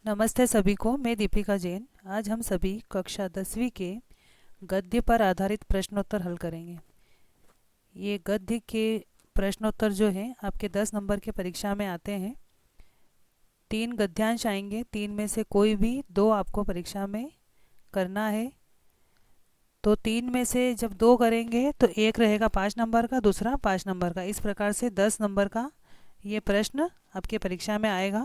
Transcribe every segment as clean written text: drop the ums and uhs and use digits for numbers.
नमस्ते सभी को। मैं दीपिका जैन। आज हम सभी कक्षा 10वीं के गद्य पर आधारित प्रश्नोत्तर हल करेंगे। ये गद्य के प्रश्नोत्तर जो हैं आपके 10 नंबर के परीक्षा में आते हैं। 3 गद्यांश आएंगे, 3 में से कोई भी 2 आपको परीक्षा में करना है। तो 3 में से जब 2 करेंगे तो एक रहेगा 5 नंबर का, दूसरा 5 नंबर का। इस प्रकार से 10 नंबर का ये प्रश्न आपके परीक्षा में आएगा।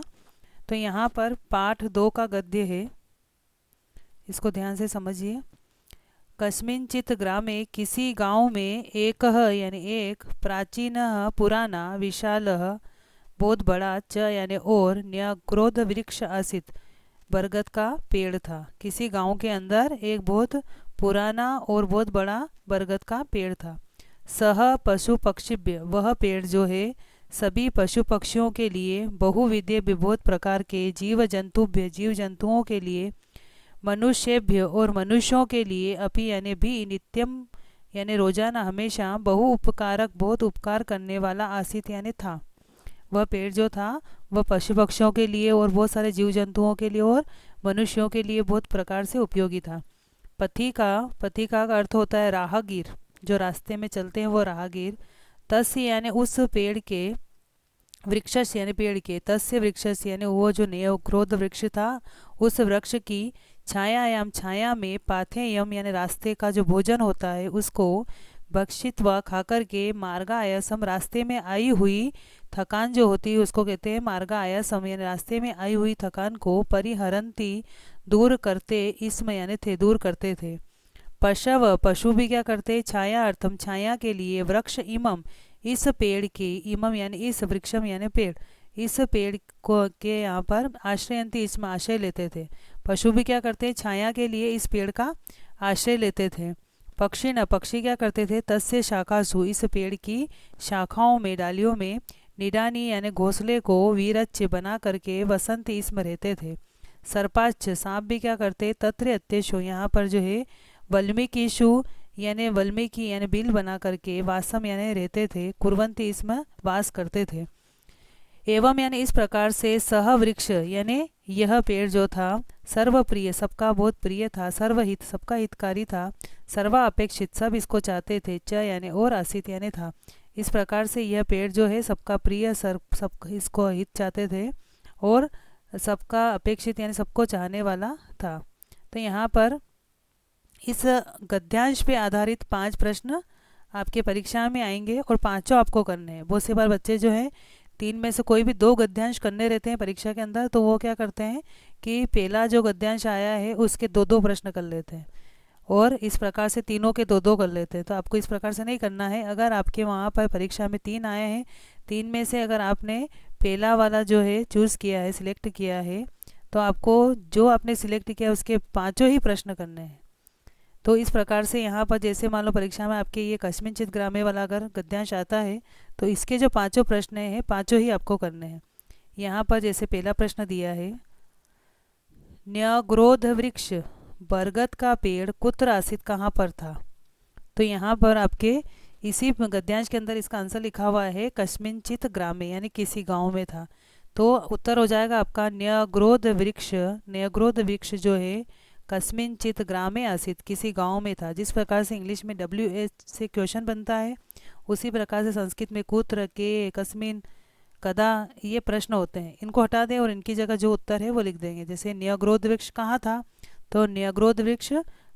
तो यहाँ पर पाठ 2 का गद्य है, इसको ध्यान से समझिए। कस्मिंचित ग्रामे किसी गांव में एक यानी एक प्राचीन पुराना विशाल बहुत बड़ा च यानी और न्यग्रोध वृक्ष आसित बरगद का पेड़ था। किसी गांव के अंदर एक बहुत पुराना और बहुत बड़ा बरगद का पेड़ था। सह पशु पक्षिभ्य, वह पेड़ जो है सभी पशु पक्षियों के लिए, बहुविधीय विविध प्रकार के जीव जंतुभ्य, जीव जंतुओं के लिए, मनुष्यभ्य और मनुष्यों के लिए, अपि यानी भी, नित्यम यानी रोजाना, हमेशा, बहु उपकारक बहुत उपकार करने वाला आसित यानी था। वह पेड़ जो था वह पशु पक्षियों के लिए और बहुत सारे जीव जंतुओं के लिए और मनुष्यों के लिए बहुत प्रकार से उपयोगी था। पथिका का अर्थ होता है राहगीर, जो रास्ते में चलते हैं वो राहगीर। तस्य यानी उस पेड़ के, वृक्षस्य यानी पेड़ के, तस्य वृक्षस्य यानी वो जो न्यग्रोध वृक्ष था, उस वृक्ष की छायायाम, छाया में, पाथेयम यानी रास्ते का जो भोजन होता है उसको, भक्षित व खाकर के, मार्गा आयासम रास्ते में आई हुई थकान जो होती है उसको कहते हैं मार्गा आयासम, यानी रास्ते में आई हुई थकान को, परिहरंती दूर करते, इसम यानी थे, दूर करते थे। पशव पशु भी क्या करते, छाया अर्थम छाया के लिए, वृक्ष इमम इस पेड़ के, इमम यानी इस, वृक्षम यानी पेड़, इस पेड़ को के यहाँ पर आश्रयंती, इसमें आश्रय लेते थे। पशु भी क्या करते, छाया के लिए इस पेड़ का आश्रय लेते थे। पक्षी न पक्षी क्या करते थे, तस्य शाखासु इस पेड़ की शाखाओं में, डालियों में, निडानी यानी घोंसले को, वीरच्च बना करके, वसंत इसमें रहते थे। सर्पाच्छ सांप भी क्या करते, तत्र अत्यशो यहाँ पर जो है वल्मीकिशु यानी वल्मीकि यानी बिल बना करके, वासम यानी रहते थे, कुर्वंती इसमें वास करते थे। एवं यानी इस प्रकार से, सह वृक्ष यानी यह पेड़ जो था, सर्वप्रिय सबका बहुत प्रिय था, सर्वहित सबका हितकारी था, सर्वा अपेक्षित सब इसको चाहते थे, च यानी और, आसित यानी था। इस प्रकार से यह पेड़ जो है सबका प्रिय, सब इसको हित चाहते थे और सबका अपेक्षित यानी सबको चाहने वाला था। तो यहाँ पर इस गद्यांश पे आधारित 5 प्रश्न आपके परीक्षा में आएंगे और पांचों आपको करने हैं। बहुत सी बार बच्चे जो है 3 में से कोई भी 2 गद्यांश करने रहते हैं परीक्षा के अंदर, तो वो क्या करते हैं कि पहला जो गद्यांश आया है उसके 2-2 प्रश्न कर लेते हैं और इस प्रकार से तीनों के 2-2 कर लेते हैं। तो आपको इस प्रकार से नहीं करना है। अगर आपके वहाँ पर परीक्षा में 3 आए हैं, 3 में से अगर आपने पहला वाला जो है चूज़ किया है, सिलेक्ट किया है, तो आपको जो आपने सिलेक्ट किया उसके पाँचों ही प्रश्न करने हैं। तो इस प्रकार से यहाँ पर जैसे मान लो परीक्षा में आपके ये कस्मिंचित ग्रामे वाला अगर गद्यांश आता है तो इसके जो पांचों प्रश्न हैं पांचों ही आपको करने हैं। यहाँ पर जैसे पहला प्रश्न दिया है, न्यग्रोध वृक्ष बरगद का पेड़ कुत्र आसित कहाँ पर था। तो यहाँ पर आपके इसी गद्यांश के अंदर इसका आंसर लिखा हुआ है कस्मिंचित ग्रामे यानी किसी गांव में था। तो उत्तर हो जाएगा आपका न्यग्रोध वृक्ष। न्यग्रोध वृक्ष जो है कस्मिंचित ग्रामे आसित किसी गांव में था। जिस प्रकार से इंग्लिश में WH से क्वेश्चन बनता है उसी प्रकार से संस्कृत में कुत्र, के, कस्मिन, कदा ये प्रश्न होते हैं। इनको हटा दें और इनकी जगह जो उत्तर है वो लिख देंगे। जैसे न्यग्रोध वृक्ष कहाँ था, तो न्यग्रोध वृक्ष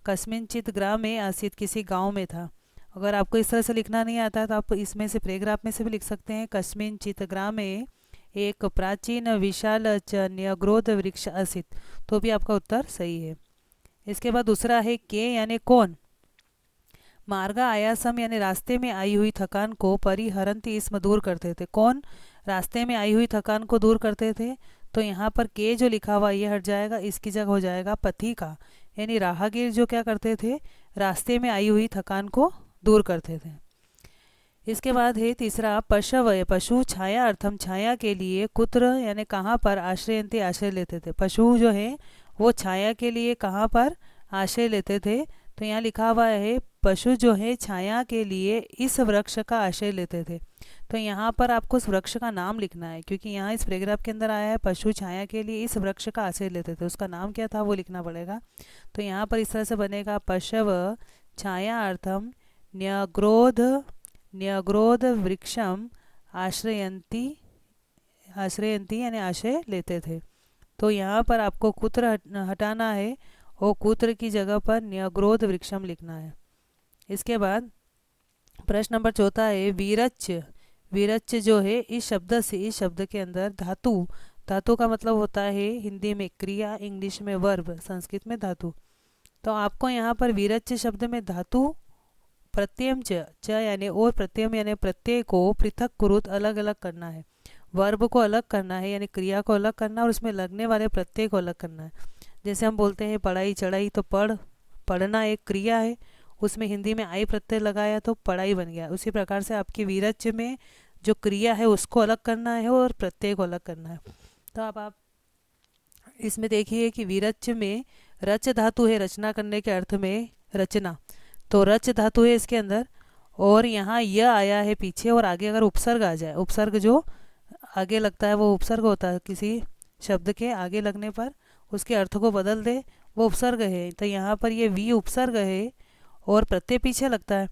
कस्मिंचित ग्रामे आसित किसी गांव में था। अगर आपको इस तरह से लिखना नहीं आता है तो आप इसमें से पैराग्राफ में से भी लिख सकते हैं, कस्मिंचित ग्रामे एक प्राचीन विशाल च न्यग्रोध वृक्ष आसित, तो भी आपका उत्तर सही है। इसके बाद दूसरा है के यानी कौन, मार्गा आयासम यानी रास्ते में आई हुई थकान को, परिहरंती इसमें दूर करते थे। कौन रास्ते में आई हुई थकान को दूर करते थे, तो यहाँ पर के जो लिखा हुआ ये हट जाएगा, इसकी जगह हो जाएगा पथिका यानी राहगीर जो क्या करते थे, रास्ते में आई हुई थकान को दूर करते थे। इसके बाद है तीसरा, पशवय पशु छाया अर्थम छाया के लिए, कुत्र यानी कहाँ पर, आश्रयंती आश्रय लेते थे। पशु जो है वो छाया के लिए कहाँ पर आश्रय लेते थे, तो यहाँ लिखा हुआ है पशु जो है छाया के लिए इस वृक्ष का आश्रय लेते थे। तो यहाँ पर आपको उस वृक्ष का नाम लिखना है, क्योंकि यहाँ इस पैराग्राफ के अंदर आया है पशु छाया के लिए इस वृक्ष का आश्रय लेते थे, उसका नाम क्या था वो लिखना पड़ेगा। तो यहाँ पर इस तरह से बनेगा पशव छाया अर्थम न्यग्रोध न्यग्रोध वृक्षम आश्रयंती आश्रयंती यानी आश्रय लेते थे। तो यहाँ पर आपको कुत्र हटाना है और कुत्र की जगह पर न्यग्रोध वृक्षम लिखना है। इसके बाद प्रश्न नंबर 4 है वीरच्च। वीरच्च जो है इस शब्द से, इस शब्द के अंदर धातु, धातु का मतलब होता है हिंदी में क्रिया, इंग्लिश में वर्ब, संस्कृत में धातु। तो आपको यहाँ पर वीरच्च शब्द में धातु प्रत्ययम च यानी और प्रत्ययम यानी प्रत्यय को पृथक कुरुत अलग अलग करना है, वर्ब को अलग करना है यानी क्रिया को अलग करना है और उसमें लगने वाले प्रत्यय को अलग करना है। जैसे हम बोलते हैं पढ़ाई चढ़ाई, तो पढ़ना एक क्रिया है, उसमें हिंदी में आई प्रत्यय लगाया तो पढ़ाई बन गया। उसी प्रकार से आपकी वीरच्च में जो क्रिया है उसको अलग करना है और प्रत्यय को अलग करना है। तो अब आप इसमें देखिए कि वीरच्च में रच धातु है, रचना करने के अर्थ में रचना, तो रच धातु है इसके अंदर, और यहाँ यह आया है पीछे, और आगे अगर उपसर्ग आ जाए, उपसर्ग जो आगे लगता है वो उपसर्ग होता है, किसी शब्द के आगे लगने पर उसके अर्थ को बदल दे वो उपसर्ग है। तो यहाँ पर ये वी उपसर्ग है और प्रत्यय पीछे लगता है,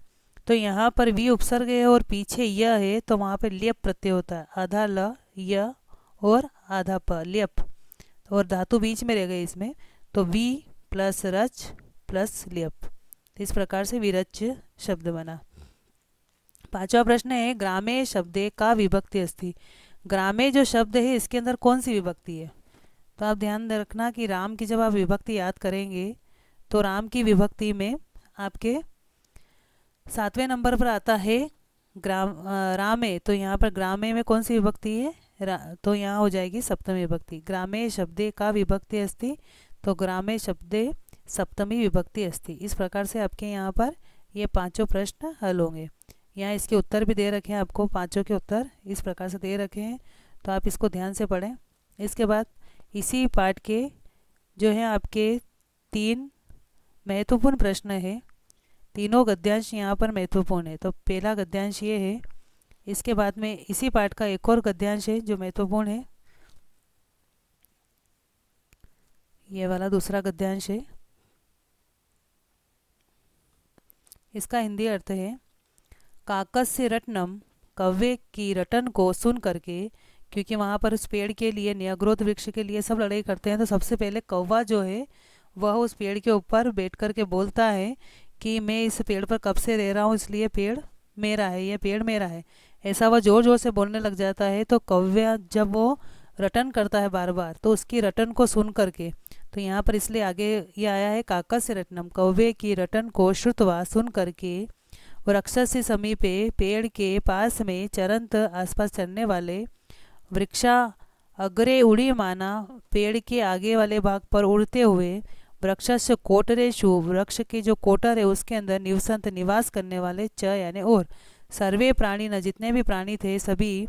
तो यहाँ पर वी उपसर्ग है और पीछे य है, तो वहाँ पर ल्यप प्रत्यय होता है, आधा ल य और आधा प ल्यप, और धातु बीच में रह गई इसमें, तो वी प्लस रच प्लस ल्यप। इस प्रकार से विरच शब्द बना। 5वां प्रश्न है ग्रामे शब्दे का विभक्ति अस्ति। ग्रामे जो शब्द है इसके अंदर कौन सी विभक्ति है? तो आप ध्यान रखना कि राम की जब आप विभक्ति याद करेंगे तो राम की विभक्ति में आपके 7वें नंबर पर आता है रामे, तो यहाँ पर ग्रामे में कौन सी विभक्ति है? तो यहाँ हो जाएगी सप्तमी विभक्ति। ग्रामे शब्दे का विभक्ति अस्ति, तो ग्रामे शब्दे सप्तमी विभक्ति अस्ति। इस प्रकार से आपके यहाँ पर ये 5 प्रश्न हल होंगे। यहाँ इसके उत्तर भी दे रखे हैं, आपको 5 के उत्तर इस प्रकार से दे रखे हैं, तो आप इसको ध्यान से पढ़ें। इसके बाद इसी पाठ के जो है आपके 3 महत्वपूर्ण प्रश्न है, तीनों गद्यांश यहाँ पर महत्वपूर्ण है। तो पहला गद्यांश ये है, इसके बाद में इसी पाठ का एक और गद्यांश है जो महत्वपूर्ण है, ये वाला दूसरा गद्यांश है। इसका हिंदी अर्थ है काकस्य रटनम, कव्वे की रटन को सुन करके, क्योंकि वहाँ पर उस पेड़ के लिए, न्यग्रोध वृक्ष के लिए सब लड़ाई करते हैं, तो सबसे पहले कौवा जो है वह उस पेड़ के ऊपर बैठ कर के बोलता है कि मैं इस पेड़ पर कब से रह रहा हूँ, इसलिए पेड़ मेरा है, ये पेड़ मेरा है, ऐसा वह जोर जोर से बोलने लग जाता है। तो कौवा जब वो रटन करता है बार बार, तो उसकी रटन को सुन करके, तो यहाँ पर इसलिए आगे ये आया है काकस्य रटनम, कौवे की रटन को श्रुतवा सुन करके, वृक्ष से समीपे पेड़ के पास में चरंत आसपास चलने वाले, वृक्षा अग्रे उड़ी माना पेड़ के आगे वाले भाग पर उड़ते हुए, वृक्षस् कोटरेशु वृक्ष के जो कोटर है उसके अंदर, निवसंत निवास करने वाले, च यानी और, सर्वे प्राणी न जितने भी प्राणी थे सभी,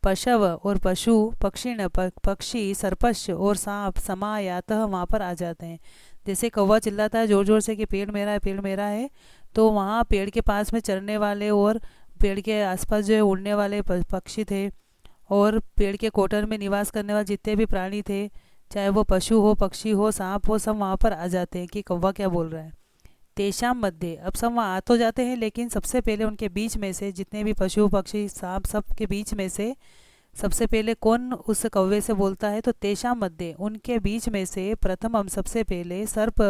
पशव और पशु, पक्षिण पक्षी, सर्पश और सांप, समायातः वहाँ पर आ जाते हैं। जैसे कौवा चिल्लाता है जोर जोर से कि पेड़ मेरा है, पेड़ मेरा है, तो वहाँ पेड़ के पास में चरने वाले और पेड़ के आसपास जो है उड़ने वाले पक्षी थे और पेड़ के कोटर में निवास करने वाले जितने भी प्राणी थे, चाहे वो पशु हो, पक्षी हो, सांप हो, सब वहाँ पर आ जाते हैं कि कौवा क्या बोल रहा है। तेषाम मध्य, अब सब वहाँ आ तो जाते हैं, लेकिन सबसे पहले उनके बीच में से, जितने भी पशु पक्षी सांप सब के बीच में से सबसे पहले कौन उस कौवे से बोलता है? तो तेषाम मध्य, उनके बीच में से प्रथमम सबसे पहले, सर्प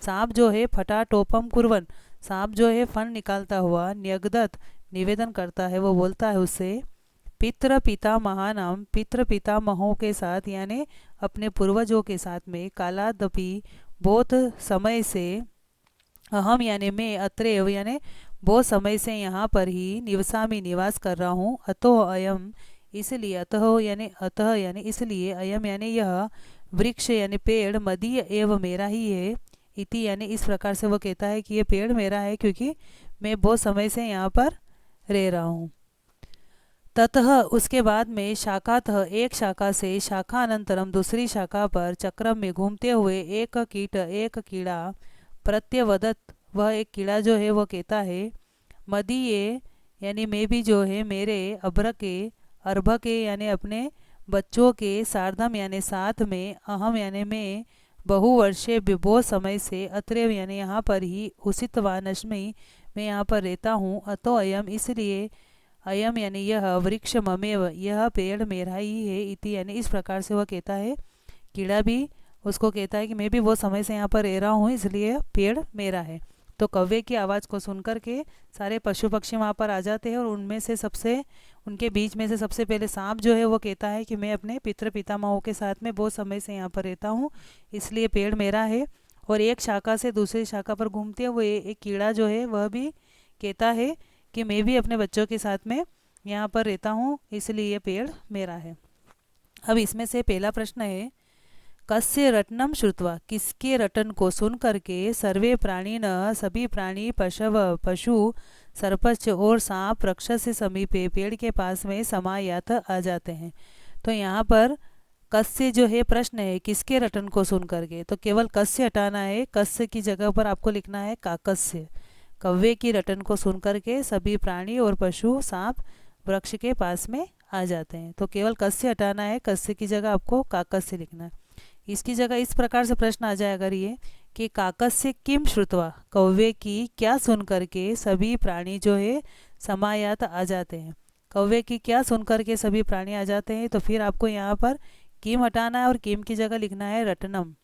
सांप जो है, फटा टोपम कुर्वन सांप जो है फन निकालता हुआ, न्यगदत निवेदन करता है, वो बोलता है उससे, पितृ पितामहानाम पितृ पितामहों के साथ यानी अपने पूर्वजों के साथ में, कालादपि बहुत समय से, अहम यानी मैं, अत्रैव यानी बहुत समय से यहाँ पर ही, निवसामी निवास कर रहा हूँ, अतो अयम इसलिए, अतः यानी इसलिए, अयम यानी यह, वृक्ष यानी पेड़, मदीय एवं मेरा ही है, इति यानी इस प्रकार से वो कहता है कि ये पेड़ मेरा है क्योंकि मैं बहुत समय से यहाँ पर रह रहा हूँ। ततः उसके बाद में, शाखातः एक शाखा से, शाखा अनंतरम दूसरी शाखा पर, चक्रम में घूमते हुए, एक कीट एक कीड़ा, प्रत्यवदत वह एक कीड़ा जो है वो कहता है, मदीये यानी मैं भी जो है, मेरे अभ्र के, अर्भ के यानी अपने बच्चों के, सार्धम यानी साथ में, अहम यानी मैं, बहुवर्षे बहुत समय से, अत्रैव यानी यहाँ पर ही, उसित वानस्मि मैं यहाँ पर रहता हूँ, अतो अयम इसलिए, अयम यानी यह, वृक्ष ममेव यह पेड़ मेरा ही है, इति यानी इस प्रकार से वह कहता है। कीड़ा भी उसको कहता है कि मैं भी बहुत समय से यहाँ पर रह रहा हूँ, इसलिए पेड़ मेरा है। तो कौवे की आवाज़ को सुनकर के सारे पशु पक्षी वहाँ पर आ जाते हैं, और उनमें से सबसे, उनके बीच में से सबसे पहले सांप जो है वो कहता है कि मैं अपने पितृ पितामहों के साथ में बहुत समय से यहाँ पर रहता हूँ, इसलिए पेड़ मेरा है। और एक शाखा से दूसरी शाखा पर घूमते हुए एक कीड़ा जो है वह भी कहता है कि मैं भी अपने बच्चों के साथ में यहाँ पर रहता हूँ, इसलिए ये पेड़ मेरा है। अब इसमें से पहला प्रश्न है, कस्य रटनम श्रुत्वा किसके रटन को सुन करके, सर्वे प्राणी न सभी प्राणी, पशव पशु, सर्पच और सांप, रक्षस से समीपे पेड़ के पास में समायात आ जाते हैं। तो यहाँ पर कस्य जो है प्रश्न है, किसके रटन को सुन करके, तो केवल कस्य हटाना है, कस्य की जगह पर आपको लिखना है काकस्य। कौवे की रटन को सुन करके सभी प्राणी और पशु, सांप, वृक्ष के पास में आ जाते हैं। तो केवल कस्य हटाना है, कस्य की जगह आपको काकस्य लिखना है। इसकी जगह इस प्रकार से प्रश्न आ जाए अगर ये कि काकस्य किम श्रुत्वा, कौवे की क्या सुन करके सभी प्राणी जो है समायात आ जाते हैं। कौवे की क्या सुन करके सभी प्राणी आ जाते हैं, तो फिर आपको यहाँ पर किम हटाना है और किम की जगह लिखना है रटनम।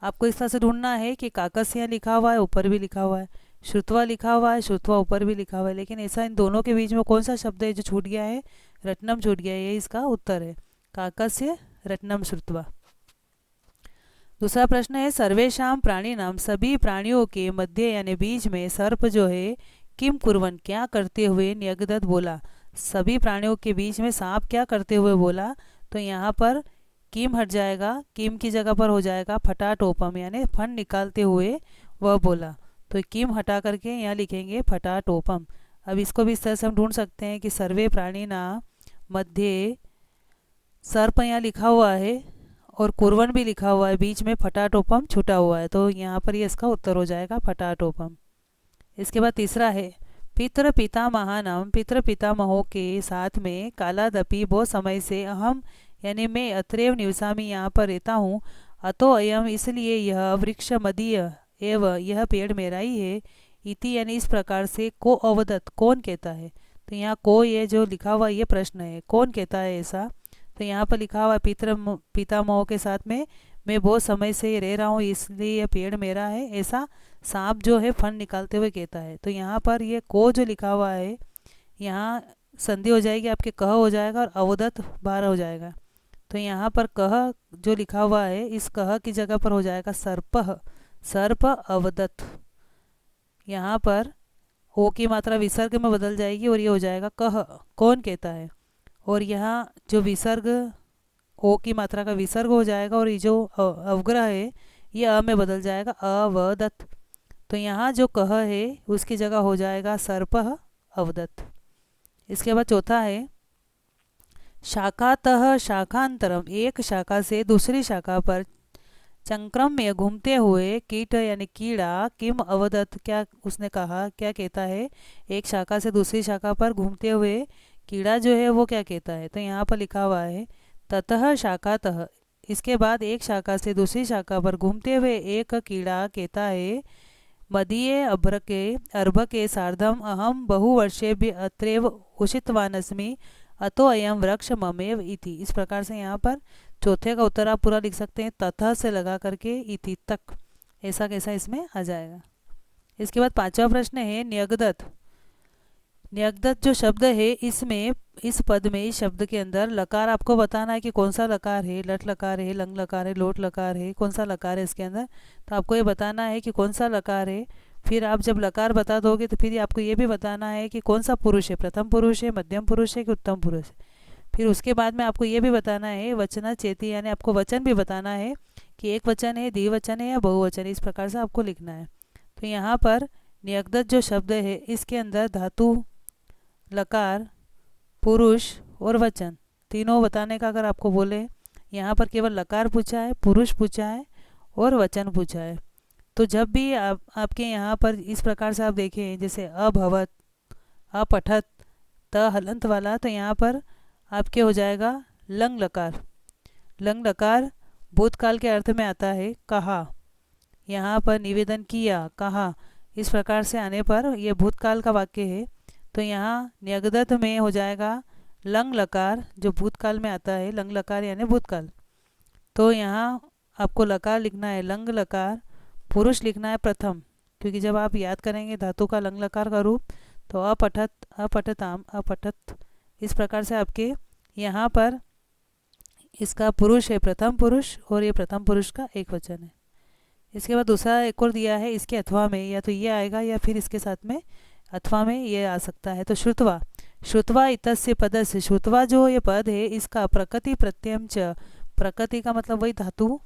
आपको इस तरह से ढूंढना है कि काकस्य यहाँ लिखा हुआ है, ऊपर भी लिखा हुआ है, श्रुत्वा लिखा हुआ है, श्रुत्वा ऊपर भी लिखा हुआ है, लेकिन ऐसा इन दोनों के बीच में कौन सा शब्द है जो छूट गया है, रत्नम छूट गया है, ये इसका उत्तर है, काकस्य रत्नम श्रुत्वा। दूसरा प्रश्न है, सर्वेशाम प्राणी नाम सभी प्राणियों के मध्य यानी बीच में, सर्प जो है किम कुर्वन क्या करते हुए, न्यगदत बोला, सभी प्राणियों के बीच में सांप क्या करते हुए बोला। तो यहाँ पर किम हट जाएगा, किम की जगह पर हो जाएगा फटाटोपम यानी फन निकालते हुए वह बोला। तो किम हटा करके यहाँ लिखेंगे फटाटोपम। अब इसको भी इस तरह से हम ढूंढ सकते हैं कि सर्वे प्राणी ना मध्य, सर्प यहाँ लिखा हुआ है और कुर्वन भी लिखा हुआ है, बीच में फटाटोपम छुटा हुआ है, तो यहाँ पर ये इसका उत्तर हो जाएगा फटाटोपम। इसके बाद तीसरा है, पितृ पितामहानाम पितृ पितामहों के साथ में, कालादपि बहुत समय से, अहम यानी मैं, अत्रैव निवसामी यहाँ पर रहता हूँ, अतो अयम इसलिए यह, वृक्ष मदीय एव यह पेड़ मेरा ही है, इति यानी इस प्रकार से, को अवदत कौन कहता है। तो यहाँ को ये जो लिखा हुआ ये प्रश्न है, कौन कहता है ऐसा। तो यहाँ पर लिखा हुआ पितृ पितामहों के साथ में मैं बहुत समय से रह रहा हूँ, इसलिए यह पेड़ मेरा है, ऐसा सांप जो है फन निकालते हुए कहता है। तो यहाँ पर ये को जो लिखा हुआ है, यहाँ संधि हो जाएगी आपके, कह हो जाएगा और अवदत बाहर हो जाएगा। तो यहाँ पर कह जो लिखा हुआ है, इस कह की जगह पर हो जाएगा सर्प, सर्प अवदत। यहाँ पर ओ की मात्रा विसर्ग में बदल जाएगी और ये हो जाएगा कह, कौन कहता है। और यहाँ जो विसर्ग, ओ की मात्रा का विसर्ग हो जाएगा और ये जो अवग्रह है ये अ में बदल जाएगा, अवदत। तो यहाँ जो कह है उसकी जगह हो जाएगा सर्प अवदत। इसके बाद चौथा है, शाखातः शाखांतरम एक शाखा से दूसरी शाखा पर, चंक्रम में घूमते हुए, कीट यानी कीड़ा, किम अवदत क्या उसने कहा, क्या कहता है। एक शाखा से दूसरी शाखा पर घूमते हुए कीड़ा जो है वो क्या कहता है। तो यहाँ पर लिखा हुआ है ततः शाखातः, इसके बाद एक शाखा से दूसरी शाखा पर घूमते हुए एक कीड़ा कहता है, मदीये अभ्र के, अर्भ के सार्धम अहम बहुवर्षे भी अत्रैव उषितवानस्मि, अतो अयम वृक्ष ममेव इति। इस प्रकार से यहाँ पर चौथे का उत्तर आप पूरा लिख सकते हैं, तथा से लगा करके इति तक, ऐसा कैसा इसमें आ जाएगा। इसके बाद पांचवा प्रश्न है, न्यगदत। न्यगदत जो शब्द है, इसमें इस पद में, इस शब्द के अंदर लकार आपको बताना है कि कौन सा लकार है, लट लकार है, लंग लकार है, लोट लकार है, कौन सा लकार है इसके अंदर। तो आपको ये बताना है कि कौन सा लकार है। फिर आप जब लकार बता दोगे तो फिर आपको ये भी बताना है कि कौन सा पुरुष है, प्रथम पुरुष है, मध्यम पुरुष है कि उत्तम पुरुष है। फिर उसके बाद में आपको ये भी बताना है वचना चेती, यानी आपको वचन भी बताना है कि एक वचन है, द्विवचन है या बहुवचन है, इस प्रकार से आपको लिखना है। तो यहाँ पर न्यगदत जो शब्द है इसके अंदर धातु, लकार, पुरुष और वचन तीनों बताने का अगर आपको बोले, यहाँ पर केवल लकार पूछा है, पुरुष पूछा है और वचन पूछा है। तो जब भी आपके यहाँ पर इस प्रकार से आप देखें, जैसे अभवत, अपठत, त हलंत वाला, तो यहाँ पर आपके हो जाएगा लंग लकार। लंग लकार भूतकाल के अर्थ में आता है कहा, यहाँ पर निवेदन किया, कहा, इस प्रकार से आने पर यह भूतकाल का वाक्य है। तो यहाँ न्यगदत में हो जाएगा लंग लकार, जो भूतकाल में आता है, लंग लकार यानी भूतकाल। तो यहाँ आपको लकार लिखना है लंग लकार, पुरुष लिखना है प्रथम, क्योंकि जब आप याद करेंगे धातु का लंग लकार का रूप तो अपठत, अपठताम, अपठत, इस प्रकार से आपके यहाँ पर इसका पुरुष है प्रथम पुरुष, और ये प्रथम पुरुष का एक वचन है। इसके बाद दूसरा एक और दिया है, इसके अथवा में या तो ये आएगा या फिर इसके साथ में अथवा में ये आ सकता है। तो श्रुतवा, श्रुतवा इतस्य पदस्य, श्रुतवा जो ये पद है इसका प्रकृति प्रत्ययम च, प्रकृति का मतलब वही धातु,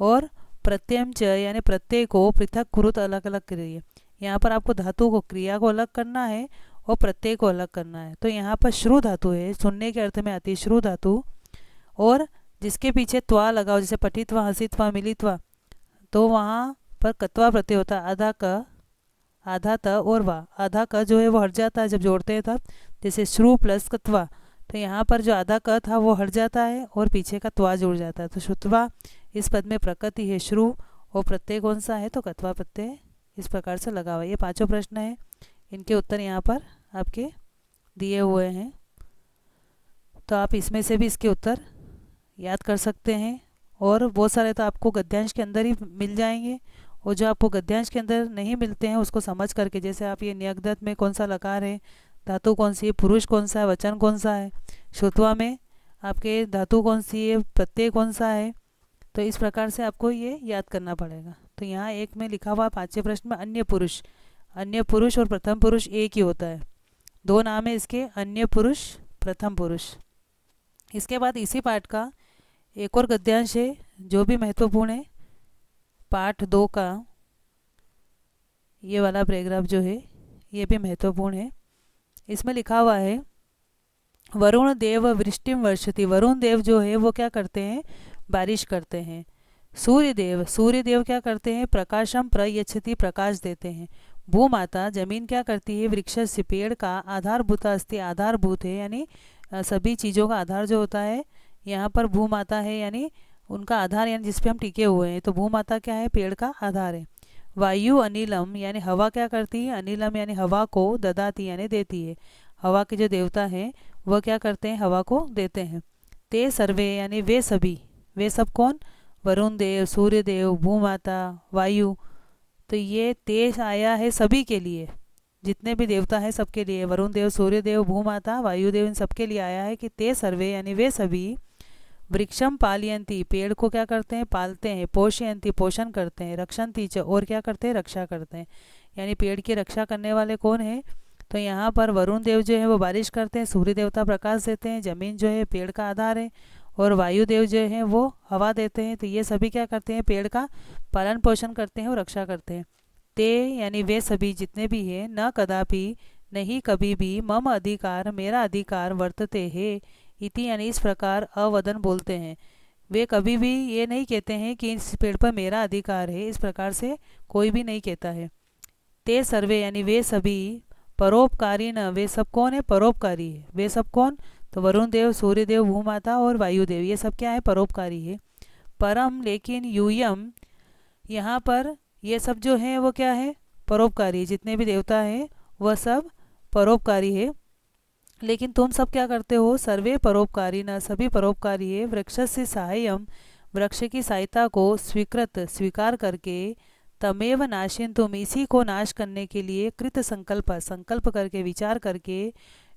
और प्रत्ययम च यानी प्रत्यय को पृथक कुरुत, अलग अलग करिए। यहाँ पर आपको धातु को, क्रिया को अलग करना है और प्रत्यय को अलग करना है। तो यहाँ पर श्रु धातु है, सुनने के अर्थ में आती है श्रु धातु, और जिसके पीछे त्वा लगाओ, जैसे पठित्वा, हसित्वा, मिलित्वा, तो वहाँ पर कत्वा प्रत्यय होता है, आधा क, आधा त और वा। आधा क जो है वो हट जाता है जब जोड़ते हैं तब, जैसे श्रु प्लस कत्वा, तो यहाँ पर जो आधा क था वो हट जाता है और पीछे का त्वा जुड़ जाता है। तो श्रुत्वा इस पद में प्रकृति है श्रु, और प्रत्यय कौन सा है, तो कत्वा प्रत्यय इस प्रकार से लगा हुआ है। ये पांचों प्रश्न हैं, इनके उत्तर यहाँ पर आपके दिए हुए हैं। तो आप इसमें से भी इसके उत्तर याद कर सकते हैं, और बहुत सारे तो आपको गद्यांश के अंदर ही मिल जाएंगे, और जो आपको गद्यांश के अंदर नहीं मिलते हैं उसको समझ करके, जैसे आप ये न्यगदत में कौन सा लकार है, धातु कौन सी है, पुरुष कौन सा है, वचन कौन सा है, श्रुत्वा में आपके धातु कौन सी है, प्रत्यय कौन सा है, तो इस प्रकार से आपको ये याद करना पड़ेगा। तो यहाँ एक में लिखा हुआ पांचवें प्रश्न में अन्य पुरुष, अन्य पुरुष और प्रथम पुरुष एक ही होता है, दो नाम है इसके, अन्य पुरुष, प्रथम पुरुष। इसके बाद इसी पाठ का एक और गद्यांश है जो भी महत्वपूर्ण है, पाठ 2 का ये वाला पैराग्राफ जो है ये भी महत्वपूर्ण है। इसमें लिखा हुआ है वरुण देव वृष्टिम वर्षति, वरुण देव जो है वो क्या करते हैं, बारिश करते हैं। सूर्य देव, सूर्य देव क्या करते हैं, प्रकाशम प्रयच्छति, प्रकाश देते हैं। भूमाता, जमीन क्या करती है, वृक्षस्य, पेड़ का, आधारभूत अस्ति, आधारभूत है यानी सभी चीज़ों का आधार जो होता है, यहाँ पर भूमाता है यानी उनका आधार, यानी जिस पे हम टिके हुए हैं। तो भूमाता क्या है, पेड़ का आधार है। वायु अनिलम यानी हवा क्या करती है, अनिलम यानी हवा को, ददाती यानी देती है। हवा के जो देवता हैं वह क्या करते हैं, हवा को देते हैं। ते सर्वे यानी वे सभी, वे सब कौन, वरुण देव, सूर्य देव, भूमाता, वायु। तो ये तेज आया है सभी के लिए, जितने भी देवता हैं सबके लिए, वरुण देव, सूर्य देव, भूमाता, वायुदेव, इन सबके लिए आया है कि ते सर्वे यानी वे सभी, वृक्षम पालयंती, पेड़ को क्या करते हैं, पालते हैं। पोषयंती, पोषण करते हैं। रक्षंती च, और क्या करते हैं, रक्षा करते हैं। यानी पेड़ की रक्षा करने वाले कौन है, तो यहाँ पर वरुण देव जो है वो बारिश करते हैं, सूर्य देवता प्रकाश देते हैं, जमीन जो है पेड़ का आधार है, और वायुदेव जो है वो हवा देते हैं। तो ये सभी क्या करते हैं, पेड़ का पालन पोषण करते हैं और रक्षा करते हैं। ते यानी वे सभी जितने भी हैं, न कदापि नहीं कभी भी, मम अधिकार मेरा अधिकार, वर्तते है इति यानी इस प्रकार अवदन बोलते हैं। वे कभी भी ये नहीं कहते हैं कि इस पेड़ पर मेरा अधिकार है, इस प्रकार से कोई भी नहीं कहता है। ते सर्वे यानी वे सभी, परोपकारी न, वे सब कौन है, परोपकारी है। वे सब कौन, तो वरुण देव, सूर्य देव, भूमाता और वायुदेव, ये सब क्या है, परोपकारी है। परम लेकिन यूयम, यहाँ पर ये सब जो है वो क्या है, परोपकारी, जितने भी देवता हैं वह सब परोपकारी है। लेकिन तुम सब क्या करते हो, सर्वे परोपकारी न, सभी परोपकारी है। वृक्ष से सहायम, वृक्ष की सहायता को स्वीकृत, स्वीकार करके, तमेव नाशिन, तुम इसी को नाश करने के लिए, कृत संकल्प, संकल्प करके, विचार करके,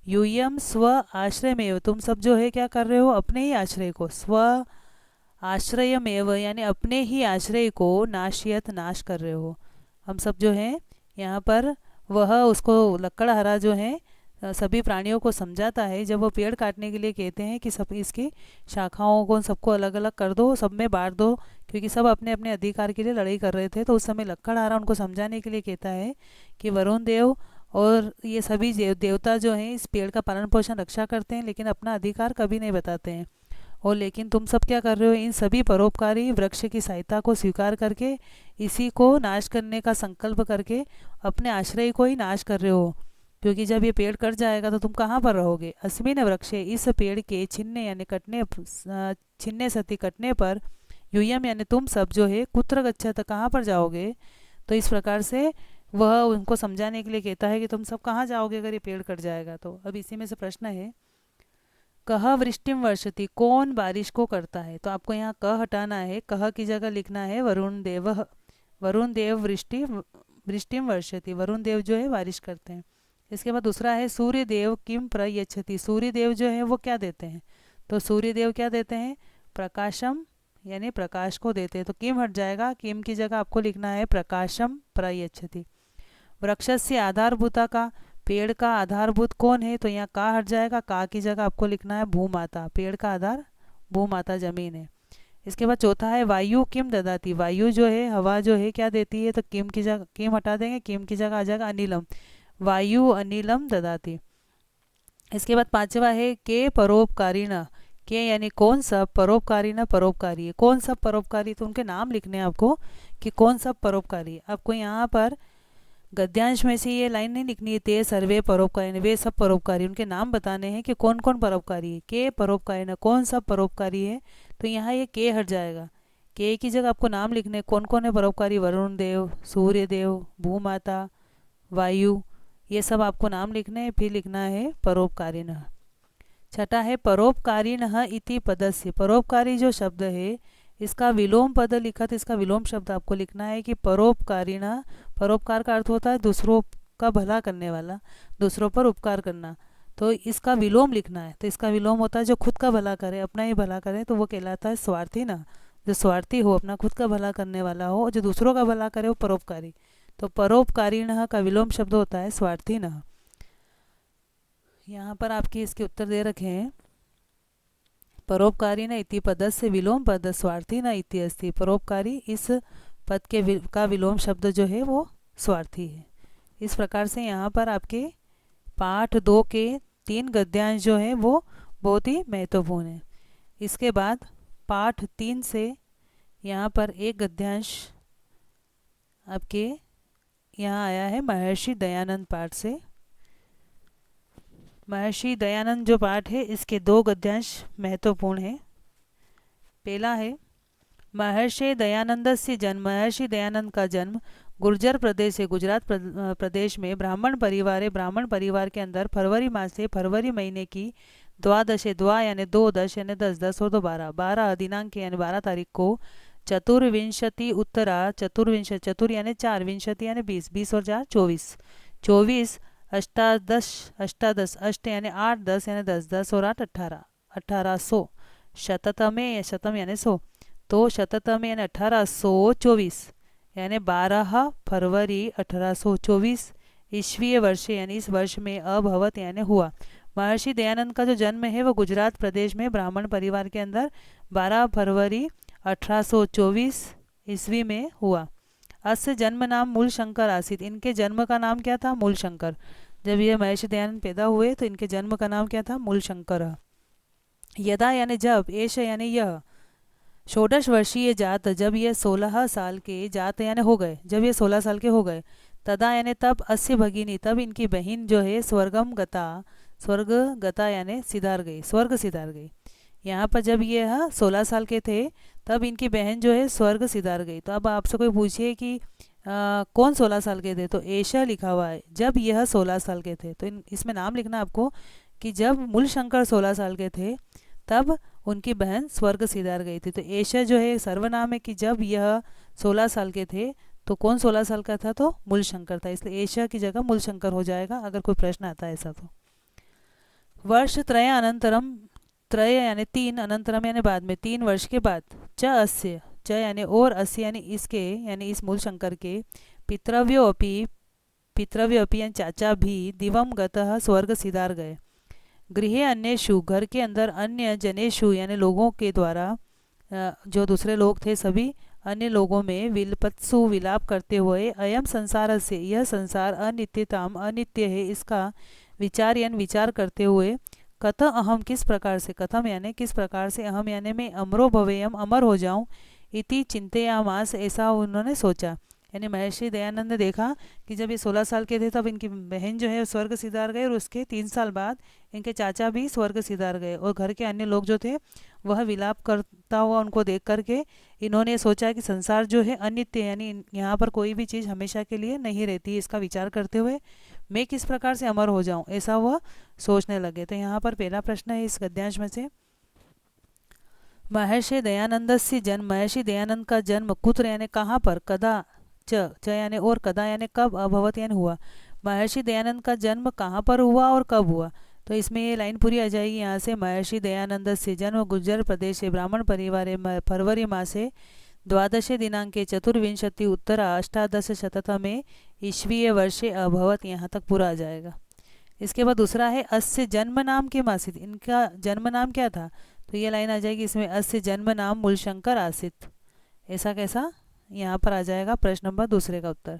यूयम स्व आश्रयमेव, तुम सब जो है क्या कर रहे हो, अपने ही आश्रय को, स्व आश्रयमेव यानी अपने ही आश्रय को, नाशियत नाश कर रहे हो। हम सब जो है यहाँ पर वह उसको लक्कड़हारा जो है सभी प्राणियों को समझाता है, जब वो पेड़ काटने के लिए कहते हैं कि सब इसकी शाखाओं को सबको अलग अलग कर दो, सब में बांट दो, क्योंकि सब अपने अपने अधिकार के लिए लड़ाई कर रहे थे। तो उस समय लक्कड़हारा उनको समझाने के लिए कहता है कि वरुण देव और ये सभी देवता जो हैं इस पेड़ का पालन पोषण रक्षा करते हैं, लेकिन अपना अधिकार कभी नहीं बताते हैं। और लेकिन तुम सब क्या कर रहे हो, इन सभी परोपकारी वृक्ष की सहायता को स्वीकार करके इसी को नाश करने का संकल्प करके अपने आश्रय को ही नाश कर रहे हो, क्योंकि जब ये पेड़ कट जाएगा तो तुम कहाँ पर रहोगे। अस्मिन वृक्षे, इस पेड़ के छिन्ने यानी कटने, छिन्ने सती कटने पर, यूयम यानी तुम सब जो है, कुत्र गच्छत कहाँ पर जाओगे। तो इस प्रकार से वह उनको समझाने के लिए कहता है कि तुम सब कहाँ जाओगे अगर ये पेड़ कट जाएगा तो। अब इसी में से प्रश्न है, कह वृष्टिम वर्षति, कौन बारिश को करता है। तो आपको यहाँ क हटाना है, कह की जगह लिखना है वरुण देव। वरुण देव वृष्टिम वर्षति, वरुण देव जो है बारिश करते हैं। इसके बाद दूसरा है सूर्य देव किम प्रयच्छति, सूर्य देव जो है वो क्या देते हैं। तो सूर्य देव क्या देते हैं, प्रकाशम यानी प्रकाश को देते हैं। तो किम हट जाएगा, किम की जगह आपको लिखना है प्रकाशम प्रयच्छति। वृक्षस्य आधारभूता का, पेड़ का आधारभूत कौन है। तो यहाँ का हट जाएगा, का की जगह आपको लिखना है भूमाता, पेड़ का आधार भूमाता जमीन है। इसके बाद चौथा है वायु किम ददाती, वायु जो है हवा जो है क्या देती है। तो किम की जगह किम हटा देंगे, किम की जगह आ जाएगा अनिलम, वायु अनिलम ददाती। इसके बाद पांचवा है के परोपकारिणा, के यानी कौन सब, परोपकारिणा परोपकारी है, कौन सब परोपकारी। तो उनके नाम लिखने हैं आपको कि कौन सब परोपकारी है। आपको यहाँ पर गद्यांश में से ये लाइन नहीं लिखनी है, ते सर्वे परोपकारी, वे सब परोपकारी, उनके नाम बताने हैं कि कौन कौन परोपकारी है। के परोपकारी ना, कौन सब परोपकारी है। तो यहाँ ये के हट जाएगा, के की जगह आपको नाम लिखने कौन कौन है परोपकारी, वरुण देव, सूर्य देव, भूमाता, वायु, ये सब आपको नाम लिखने हैं। फिर लिखना है परोपकारिण। छठा है परोपकारिण इति पदस्य, परोपकारी जो शब्द है इसका विलोम पद लिखा, तो इसका विलोम शब्द आपको लिखना है कि परोपकारिण। परोपकार का अर्थ होता है दूसरों का भला करने वाला, दूसरों पर उपकार करना। तो इसका विलोम लिखना है, तो इसका विलोम होता है जो खुद का भला करे, अपना ही भला करे, तो वो कहलाता है स्वार्थी ना। जो स्वार्थी हो, अपना खुद का भला करने वाला हो, जो दूसरों का भला करे वो परोपकारी। तो परोपकारिण का विलोम शब्द होता है स्वार्थी न। यहाँ पर आपके इसके उत्तर दे रखे हैं, परोपकारी न इति पद से विलोम पद स्वार्थी न इति अस्ति। परोपकारी इस पद के का विलोम शब्द जो है वो स्वार्थी है। इस प्रकार से यहाँ पर आपके पाठ 2 के 3 गद्यांश जो है वो बहुत ही महत्वपूर्ण है। इसके बाद पाठ 3 से यहाँ पर एक गद्यांश आपके यहाँ आया है महर्षि दयानंद पाठ से। महर्षि दयानंद जो पाठ है इसके 2 गद्यांश महत्वपूर्ण है। पहला है महर्षि दयानंद से जन्म, महर्षि दयानंद का जन्म गुर्जर प्रदेश है, गुजरात प्रदेश में ब्राह्मण परिवार है। ब्राह्मण परिवार के अंदर फरवरी मास से, फरवरी महीने की द्वादशे, द्वा यानी 2, दश यानी 10, 10 और 2 12, 12 दिनांक यानी 12 तारीख को चतुर्विंशति उत्तरा, चतुर्विंश चतुर यानी 4, विंशति यानी 20, 20 और 4 24, 24 अष्टादश, अष्टादश अष्ट यानी 8, 10 यानी 10, 10 और 8 18, 1800 शततमे, शतम यानी 100, तो शततम यानी 1824 यानी 12 फरवरी 1824 ईस्वीय वर्ष यानी इस वर्ष में अभवत यानी हुआ। महर्षि दयानंद का जो जन्म है वो गुजरात प्रदेश में ब्राह्मण परिवार के अंदर 12 फरवरी 1824 ईस्वी में हुआ। अस्य जन्म नाम मूल शंकर आसित, इनके जन्म का नाम क्या था, मूल शंकर। जब ये महर्षि दयानंद पैदा हुए तो इनके जन्म का नाम क्या था, मूल शंकर। यदा यानी जब, एष यानी यह, षोडश वर्षीय जात, जब ये 16 साल के, जात यानी हो गए, जब ये 16 साल के हो गए, तदा यानी तब, अस्य भगिनी तब इनकी बहन जो है स्वर्गम गता, स्वर्ग गता यानी सिधार गई, स्वर्ग सिधार गई। यहाँ पर जब ये 16 साल के थे तब इनकी बहन जो है स्वर्ग सिधार गई। तो अब आपसे कोई पूछे कि कौन 16 साल के थे, तो ऐशा लिखा हुआ है जब यह 16 साल के थे। तो इसमें नाम लिखना आपको कि जब मूल शंकर 16 साल के थे तब उनकी बहन स्वर्ग सिधार गई थी। तो ऐशा जो है सर्वनाम है कि जब यह 16 साल के थे, तो कौन 16 साल का था, तो मूल शंकर था, इसलिए ऐशा की जगह मूल शंकर हो जाएगा अगर कोई प्रश्न आता है ऐसा। तो वर्ष त्रय अनंतरम, त्रय यानी 3, अनंतरम यानी बाद में, 3 वर्ष के बाद, च अस्य, च यानी और, अस्य यानी इसके, यानी इस मूल शंकर के, पितृव्यो अपि, पितृव्यो अपि यानी चाचा भी, दिवम गतः स्वर्ग सिधार गए। गृहे अन्येषु, घर के अंदर, अन्य जनेषु यानी लोगों के द्वारा, जो दूसरे लोग थे सभी अन्य लोगों में, विलपत्सु विलाप करते हुए, अयम संसार से, यह संसार अनित्यताम अनित्य है, इसका विचार यानी विचार करते हुए, कथ अहम किस प्रकार से, कथम यानी किस प्रकार से, अहम यानी मैं अमरो भवेयम अमर हो जाऊं, इति चिंतयामास, ऐसा उन्होंने सोचा। यानी महर्षि दयानंद ने देखा कि जब ये 16 साल के थे तब इनकी बहन जो है स्वर्ग सिधार गए, और उसके 3 साल बाद इनके चाचा भी स्वर्ग सिधार गए, और घर के अन्य लोग जो थे वह विलाप करता हुआ उनको देख करके इन्होंने सोचा कि संसार जो है अनित्य, यानी यहाँ पर कोई भी चीज़ हमेशा के लिए नहीं रहती। इसका विचार करते हुए मैं किस प्रकार से अमर हो जाऊँ, ऐसा वह सोचने लगे। तो यहाँ पर पहला प्रश्न है इस गद्यांश में से, महर्षि दयानंद से जन्म, महर्षि दयानंद का जन्म कुत्र यानी कहाँ पर, कदा च यानी और, कदा यानी कब, अभवत यानी हुआ। महर्षि दयानंद का जन्म कहाँ पर हुआ और कब हुआ। तो इसमें ये लाइन पूरी आ जाएगी यहाँ से, महर्षि दयानंद से जन्म गुर्जर प्रदेश ब्राह्मण परिवार फरवरी मासे द्वादशे दिनांके चतुर्विंशति उत्तर अष्टादश शततमे ईस्वीय वर्षे अभवत, यहाँ तक पूरा आ जाएगा। इसके बाद दूसरा है अस्य जन्म नाम के आसित, इनका जन्म नाम क्या था। तो ये लाइन आ जाएगी इसमें, अस्य जन्म नाम मूलशंकर आसित, ऐसा कैसा यहाँ पर आ जाएगा प्रश्न नंबर दूसरे का उत्तर।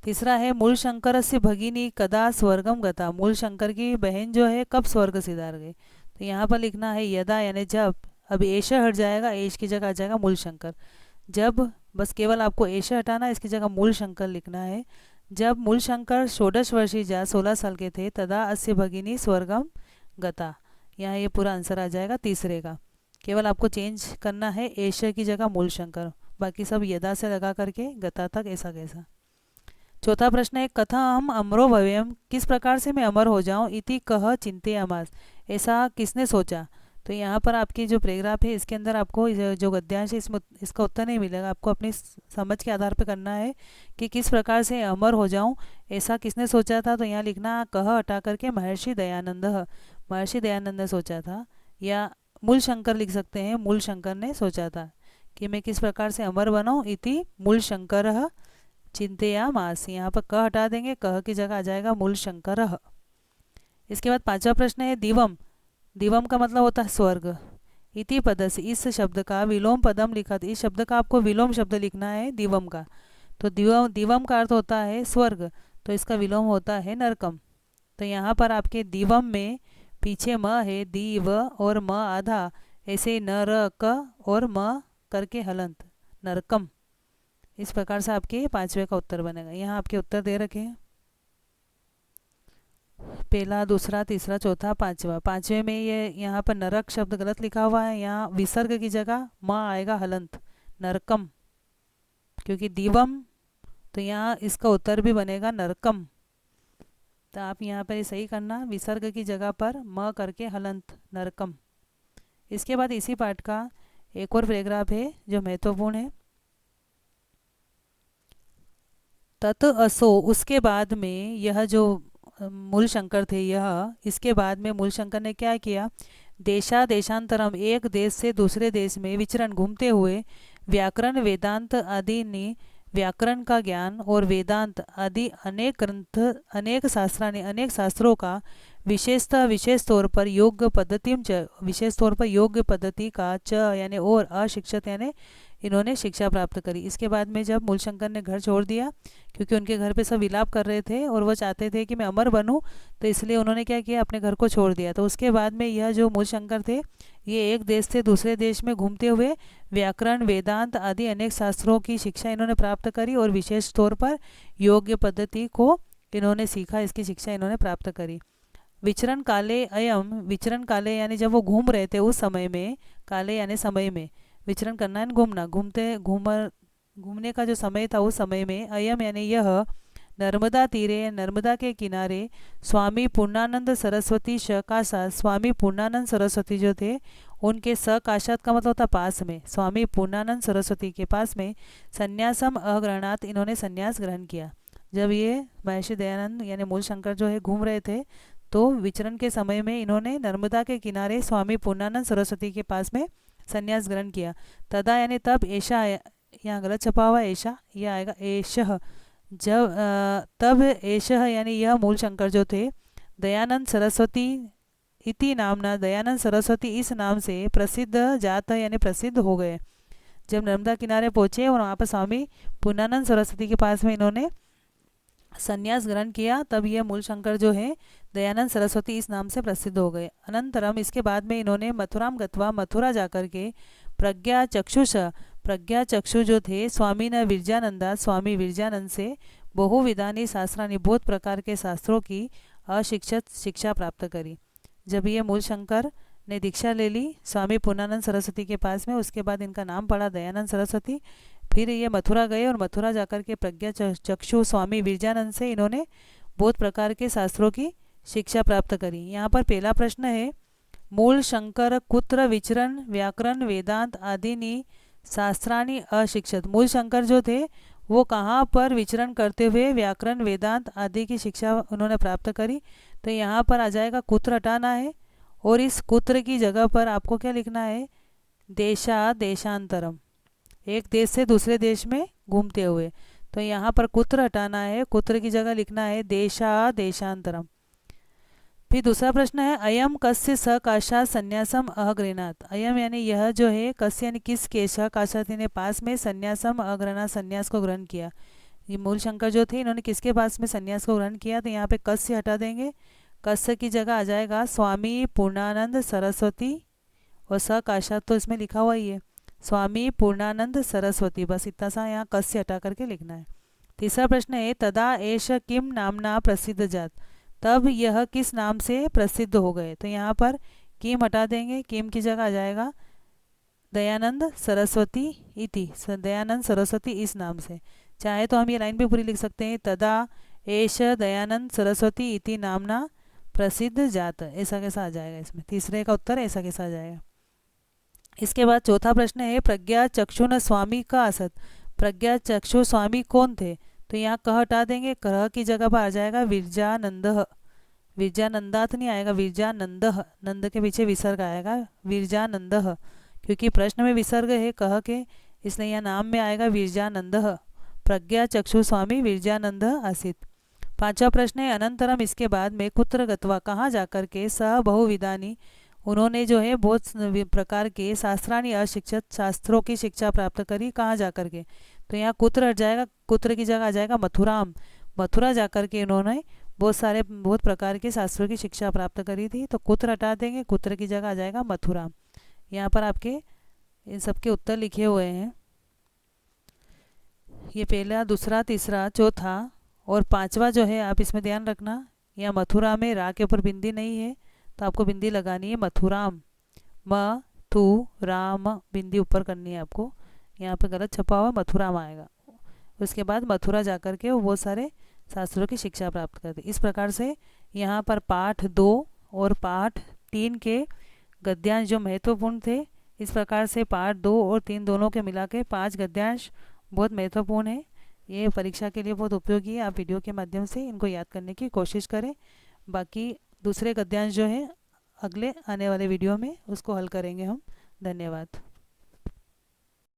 तीसरा है मूलशंकर से भगिनी कदा स्वर्गम गता, मूलशंकर की बहन जो है कब स्वर्ग सिधार गई। तो यहाँ पर लिखना है यदा यानी जब, अब एश हट जाएगा, एश की जगह आ जाएगा मूलशंकर। जब, बस केवल आपको एश हटाना, इसकी जगह मूलशंकर लिखना है। जब मूलशंकर षोडश वर्षीय जा 16 साल के थे, तदा अस्य भगिनी स्वर्गम गता, यहाँ ये पूरा आंसर आ जाएगा तीसरे का। केवल आपको चेंज करना है एश की जगह मूलशंकर, बाकी सब यदा से लगा करके गता तक, ऐसा कैसा। चौथा प्रश्न है कथा हम अमरो भव्यम, किस प्रकार से मैं अमर हो जाऊं, इति कह चिंतयामास, ऐसा किसने सोचा। तो यहाँ पर आपकी जो पैराग्राफ है इसके अंदर आपको जो गद्यांश है इसमें इसका उत्तर नहीं मिलेगा, आपको अपनी समझ के आधार पर करना है कि किस प्रकार से अमर हो जाऊं, ऐसा किसने सोचा था। तो यहाँ लिखना कह हटा करके महर्षि दयानंद, महर्षि दयानंद ने सोचा था, या मूल शंकर लिख सकते हैं, मूल शंकर ने सोचा था कि मैं किस प्रकार से अमर बनाऊं, इति मूल शंकर चिंतयामास, यहाँ पर क हटा देंगे, कह की जगह आ जाएगा मूल शंकर। इसके बाद पांचवा प्रश्न है दिवम, दिवम का मतलब होता है स्वर्ग। इति पदस, इस शब्द का विलोम पदम लिखा था, इस शब्द का आपको विलोम शब्द लिखना है दिवम का। तो दिवम, दिवम का अर्थ होता है स्वर्ग, तो इसका विलोम होता है नरकम। तो यहाँ पर आपके दिवम में पीछे म है, दीव और म आधा, ऐसे न र क और म करके हलंत, नरकम। इस प्रकार से आपके पांचवे का उत्तर बनेगा। यहाँ आपके उत्तर दे रखे हैं, पहला, दूसरा, तीसरा, चौथा, पांचवा। पांचवे में ये यहाँ पर नरक शब्द गलत लिखा हुआ है, यहाँ विसर्ग की जगह माँ आएगा हलंत, नरकम, क्योंकि दिवम, तो यहाँ इसका उत्तर भी बनेगा नरकम। तो आप यहाँ पर सही करना, विसर्ग की जगह पर म करके हलंत, नरकम। इसके बाद इसी पाठ का एक और पैराग्राफ है जो महत्वपूर्ण है, तत असो, उसके बाद में, यह जो मूल शंकर थे यह, इसके बाद में मूल शंकर ने क्या किया, देशा देशांतरम, एक देश से दूसरे देश में विचरण घूमते हुए व्याकरण वेदांत आदि ने, व्याकरण का ज्ञान और वेदांत आदि अनेक ग्रंथ, अनेक शास्त्राने, अनेक शास्त्रों का विशेषतः विशेष तौर पर योग्य पद्धति च, विशेष तौर पर योग्य पद्धति का च यानी और अशिक्षित यानी इन्होंने शिक्षा प्राप्त करी। इसके बाद में जब मूलशंकर ने घर छोड़ दिया, क्योंकि उनके घर पे सब विलाप कर रहे थे और वो चाहते थे कि मैं अमर बनूं, तो इसलिए उन्होंने क्या किया, अपने घर को छोड़ दिया। तो उसके बाद में यह जो मूलशंकर थे ये एक देश से दूसरे देश में घूमते हुए व्याकरण वेदांत आदि अनेक शास्त्रों की शिक्षा इन्होंने प्राप्त करी, और विशेष तौर पर योग्य पद्धति को इन्होंने सीखा, इसकी शिक्षा इन्होंने प्राप्त करी। विचरण काले अयम, विचरण काले यानी जब वो घूम रहे थे उस समय में, काले यानी समय में, विचरण करना है घूमना, घूमने का जो समय था उस समय में, अयम यानी यह, नर्मदा तीरे, नर्मदा के किनारे, स्वामी पूर्णानंद सरस्वती शकाशा, स्वामी पूर्णानंद सरस्वती जो थे उनके सकाशात का मतलब होता पास में, स्वामी पूर्णानंद सरस्वती के पास में, संन्यासम अग्रहणात, इन्होंने संन्यास ग्रहण किया। जब ये महर्षि दयानंद यानी मूल शंकर जो है घूम रहे थे, तो विचरण के समय में इन्होंने नर्मदा के किनारे स्वामी पूर्णानंद सरस्वती के पास में संन्यास ग्रहण किया। तदा यानी तब, ऐशा यहाँ गलत छपा हुआ है, ऐशा यह आएगा एशह, जब तब एशह यानी यह मूल शंकर जो थे, दयानंद सरस्वती इति नामना, दयानंद सरस्वती इस नाम से प्रसिद्ध जात यानी प्रसिद्ध हो गए। जब नर्मदा किनारे पहुँचे और वहाँ पर स्वामी पूर्णानंद सरस्वती के पास में इन्होंने संन्यास ग्रहण किया, तब यह मूल शंकर जो है दयानंद सरस्वती इस नाम से प्रसिद्ध हो गए। अनंतरम, इसके बाद में इन्होंने मथुराम गत्वा, मथुरा जाकर के प्रज्ञा चक्षुष, प्रज्ञा चक्षु जो थे स्वामी न विरजानंदा, स्वामी विरजानंद से बहुविधानी शास्त्रानी बहुत प्रकार के शास्त्रों की अशिक्षित शिक्षा प्राप्त करी। जब ये मूल शंकर ने दीक्षा ले ली स्वामी पूर्णानंद सरस्वती के पास में, उसके बाद इनका नाम पड़ा दयानंद सरस्वती। फिर ये मथुरा गए और मथुरा जाकर के प्रज्ञा चक्षु स्वामी विरजानंद से इन्होंने बहुत प्रकार के शास्त्रों की शिक्षा प्राप्त करी। यहाँ पर पहला प्रश्न है, मूल शंकर कुत्र विचरण व्याकरण वेदांत आदि शास्त्राणी अशिक्षित। मूल शंकर जो थे वो कहाँ पर विचरण करते हुए व्याकरण वेदांत आदि की शिक्षा उन्होंने प्राप्त करी। तो यहाँ पर आ जाएगा कुत्र हटाना है और इस कुत्र की जगह पर आपको क्या लिखना है, देशा देशांतरम, एक देश से दूसरे देश में घूमते हुए। तो यहाँ पर कुत्र हटाना है, कुत्र की जगह लिखना है देशा देशांतरम। फिर दूसरा प्रश्न है, अयम कस्य सकाशा संन्यासम अहगृणात। अयम यानी यह जो है, कस्य यानी किसके, सकाशात यानी पास में, संन्यासम अहगृणात संन्यास को ग्रहण किया। ये मूल शंकर जो थे इन्होंने किसके पास में संन्यास को ग्रहण किया। तो यहाँ पे कस्य हटा देंगे, कस्य की जगह आ जाएगा स्वामी पूर्णानंद सरस्वती और सकाशात तो इसमें लिखा हुआ ही है स्वामी पूर्णानंद सरस्वती, बस इतना सा यहाँ कस्य हटा करके लिखना है। तीसरा प्रश्न है, तदा एष किम नामना प्रसिद्ध जात। तब यह किस नाम से प्रसिद्ध हो गए। तो यहाँ पर किम हटा देंगे, किम की जगह आ जाएगा दयानंद सरस्वती इति, दयानंद सरस्वती इस नाम से। चाहे तो हम ये लाइन भी पूरी लिख सकते हैं, तदा एष दयानंद सरस्वती इति नामना प्रसिद्ध जात, ऐसा कैसा आ जाएगा इसमें। तीसरे का उत्तर ऐसा कैसा आ जाएगा। इसके बाद चौथा प्रश्न है, प्रज्ञा चक्षु न स्वामी का असत। प्रज्ञा चक्षु स्वामी कौन थे। तो यहाँ कह हटा देंगे, कह की जगह पर आ जाएगा विरजानंद, विरजानंदात नहीं आएगा, विरजानंद, नंद के पीछे विसर्ग आएगा विरजानंद, क्योंकि प्रश्न में विसर्ग है कह के, इसलिए यहाँ नाम में आएगा विरजानंद। प्रज्ञा चक्षु स्वामी विरजानंद आसित। पांचवा प्रश्न है, अनंतरम इसके बाद में कुत्र गत्वा, कहाँ जाकर के, सह बहुविधानी उन्होंने जो है बहुत प्रकार के शास्त्राणी अशिक्षित शास्त्रों की शिक्षा प्राप्त करी, कहाँ जाकर के। तो यहाँ कुत्र हट जाएगा, कुत्र की जगह आ जाएगा मथुराम, मथुरा जाकर के इन्होंने बहुत प्रकार के शास्त्रों की शिक्षा प्राप्त करी थी। तो कुत्र हटा देंगे, कुत्र की जगह आ जाएगा मथुराम। यहाँ पर आपके इन सबके उत्तर लिखे हुए हैं, ये पहला दूसरा तीसरा चौथा और पांचवा जो है आप इसमें ध्यान रखना, यहाँ मथुरा में रा के ऊपर बिंदी नहीं है तो आपको बिंदी लगानी है मथुराम, म थू राम, बिंदी ऊपर करनी है आपको, यहाँ पे गलत छपा हुआ मथुराम आएगा। उसके बाद मथुरा जाकर के वो सारे शास्त्रों की शिक्षा प्राप्त करते। इस प्रकार से यहाँ पर पाठ 2 और पाठ 3 के गद्यांश जो महत्वपूर्ण थे, इस प्रकार से पाठ 2 और 3 दोनों के मिला के 5 गद्यांश बहुत महत्वपूर्ण है। ये परीक्षा के लिए बहुत उपयोगी है। आप वीडियो के माध्यम से इनको याद करने की कोशिश करें। बाकी दूसरे गद्यांश जो है अगले आने वाले वीडियो में उसको हल करेंगे हम। धन्यवाद।